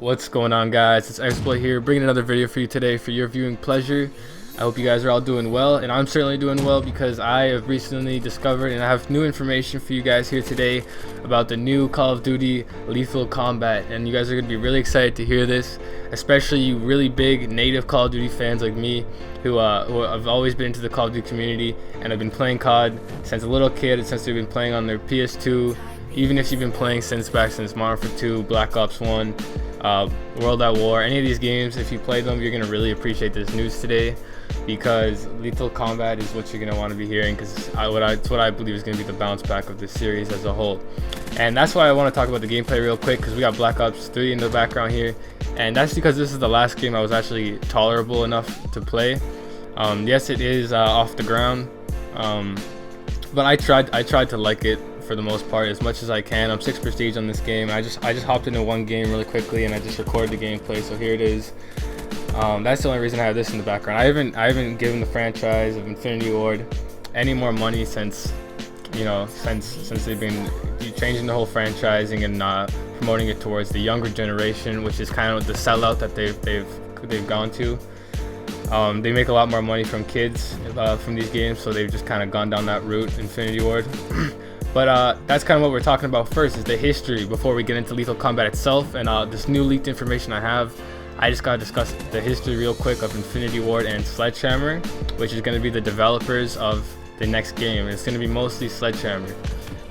What's going on, guys? It's Exploit here, bringing another video for you today for your viewing pleasure. I hope you guys are all doing well, and I'm certainly doing well because I have recently discovered and I have new information for you guys here today about the new Call of Duty Lethal Combat, and you guys are going to be really excited to hear this, especially you really big native Call of Duty fans like me who have always been into the Call of Duty community and have been playing COD since a little kid, since they've been playing on their PS2, even if you've been playing since Modern Warfare 2, Black Ops 1, World at War, any of these games. If you play them, you're going to really appreciate this news today, because Lethal Combat is what you're going to want to be hearing, because it's what I believe is going to be the bounce back of this series as a whole. And that's why I want to talk about the gameplay real quick, because we got Black Ops 3 in the background here, and that's because this is the last game I was actually tolerable enough to play. Yes, it is off the ground, but I tried to like it for the most part as much as I can. I'm 6 prestige on this game. I just hopped into one game really quickly and I just recorded the gameplay, so here it is. That's the only reason I have this in the background. I haven't given the franchise of Infinity Ward any more money since they've been changing the whole franchising and promoting it towards the younger generation, which is kind of the sellout that they've gone to. They make a lot more money from kids from these games, so they've just kind of gone down that route, Infinity Ward. But that's kind of what we're talking about first, is the history before we get into Lethal Combat itself. And this new leaked information I just gotta discuss the history real quick of Infinity Ward and Sledgehammer, which is going to be the developers of the next game. It's going to be mostly Sledgehammer,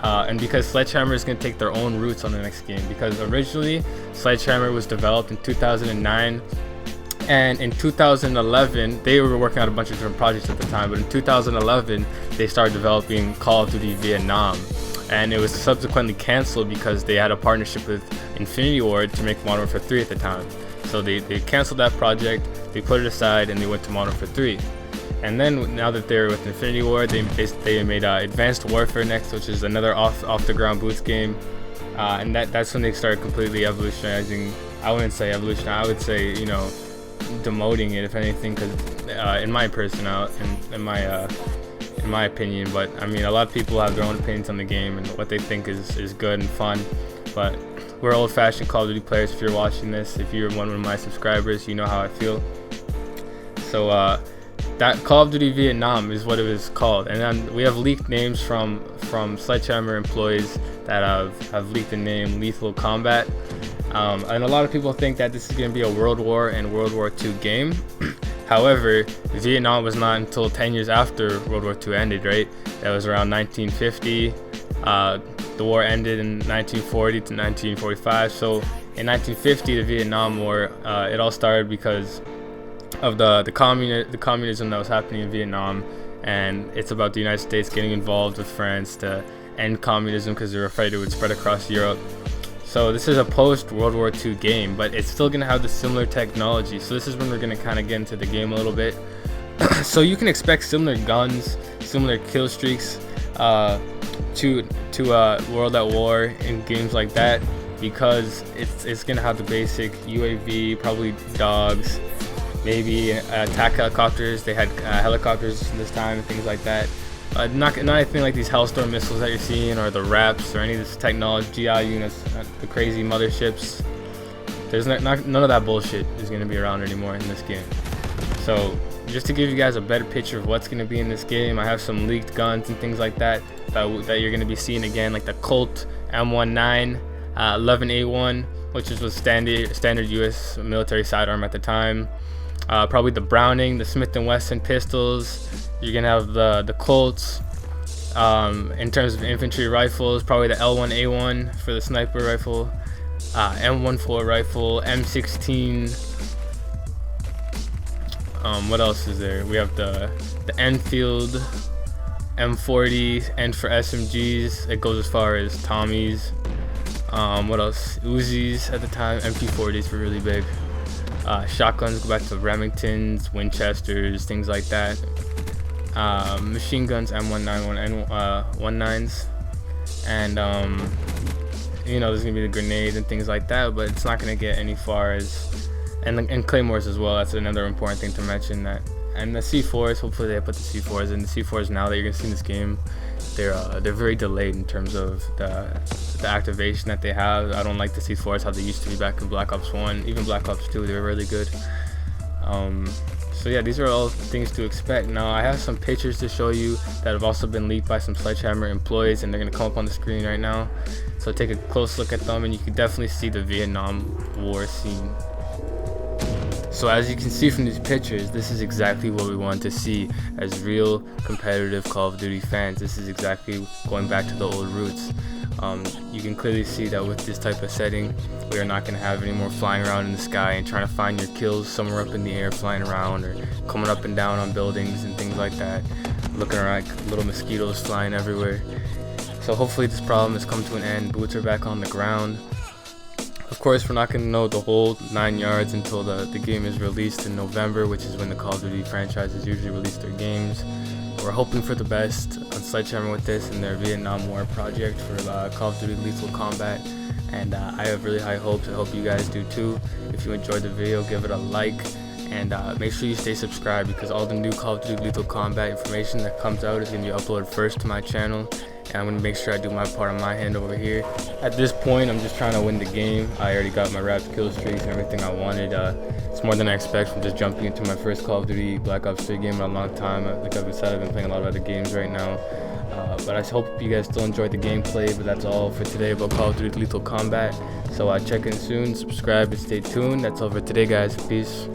and because Sledgehammer is going to take their own routes on the next game, because originally Sledgehammer was developed in 2009, and in 2011 they were working on a bunch of different projects at the time, but in 2011 they started developing Call of Duty Vietnam, and it was subsequently canceled because they had a partnership with Infinity Ward to make Modern Warfare 3 at the time. So they canceled that project, they put it aside, and they went to Modern Warfare 3. And then now that they're with Infinity Ward, they made Advanced Warfare next, which is another off the ground boots game, and that's when they started completely evolutionizing. I wouldn't say evolution, I would say, demoting it, if anything, because in my in my opinion, but I mean, a lot of people have their own opinions on the game and what they think is good and fun, but we're old-fashioned Call of Duty players. If you're watching this, if you're one of my subscribers, you know how I feel. So that Call of Duty Vietnam is what it was called, and then we have leaked names from Sledgehammer employees that have leaked the name Lethal Combat. And a lot of people think that this is going to be a World War and World War II game. However, Vietnam was not until 10 years after World War II ended, right? That was around 1950. The war ended in 1940 to 1945. So in 1950, the Vietnam War, it all started because of the communism that was happening in Vietnam, and it's about the United States getting involved with France to end communism because they were afraid it would spread across Europe. So this is a post-World War II game, but it's still going to have the similar technology. So this is when we're going to kind of get into the game a little bit. So you can expect similar guns, similar kill streaks to World at War in games like that, because it's going to have the basic UAV, probably dogs, maybe attack helicopters. They had helicopters this time and things like that. Not anything like these Hellstorm missiles that you're seeing, or the RAPs, or any of this technology GI units, the crazy motherships. There's none of that bullshit is going to be around anymore in this game. So just to give you guys a better picture of what's going to be in this game, I have some leaked guns and things like that you're going to be seeing again, like the Colt M19, 11A1, which was standard US military sidearm at the time. Probably the Browning, the Smith & Wesson pistols. You're gonna have the Colts. In terms of infantry rifles, probably the L1A1 for the sniper rifle, M14 rifle, M16. What else is there? We have the Enfield, M40, and for SMGs, it goes as far as Tommies. What else? Uzis at the time, MP40s were really big. Shotguns go back to Remingtons, Winchesters, things like that. Machine guns, M191 and 19s, and there's gonna be the grenades and things like that, but it's not gonna get any far as and claymores as well. That's another important thing to mention. That, and the C4s, hopefully they put the C4s in. The C4s now that you're gonna see in this game, they're very delayed in terms of the the activation that they have. I don't like the C4s how they used to be back in Black Ops 1, even Black Ops 2, they were really good. So yeah, these are all things to expect. Now I have some pictures to show you that have also been leaked by some Sledgehammer employees, and they're gonna come up on the screen right now. So take a close look at them and you can definitely see the Vietnam War scene. So as you can see from these pictures, this is exactly what we want to see as real competitive Call of Duty fans. This is exactly going back to the old roots. You can clearly see that with this type of setting, we are not going to have any more flying around in the sky and trying to find your kills somewhere up in the air flying around, or coming up and down on buildings and things like that, looking around like little mosquitoes flying everywhere. So hopefully this problem has come to an end. Boots are back on the ground. Of course, we're not going to know the whole 9 yards until the game is released in November, which is when the Call of Duty franchises usually release their games. We're hoping for the best on Sledgehammer with this and their Vietnam War project for Call of Duty Lethal Combat, and I have really high hopes. I hope you guys do too. If you enjoyed the video, give it a like, and make sure you stay subscribed, because all the new Call of Duty Lethal Combat information that comes out is going to be uploaded first to my channel, and I'm going to make sure I do my part on my hand over here. At this point, I'm just trying to win the game. I already got my wrapped kill streaks and everything I wanted. It's more than I expect from just jumping into my first Call of Duty Black Ops 3 game in a long time. Like I've said, I've been playing a lot of other games right now. But I hope you guys still enjoyed the gameplay. But that's all for today about Call of Duty Lethal Combat. So check in soon, subscribe, and stay tuned. That's all for today, guys. Peace.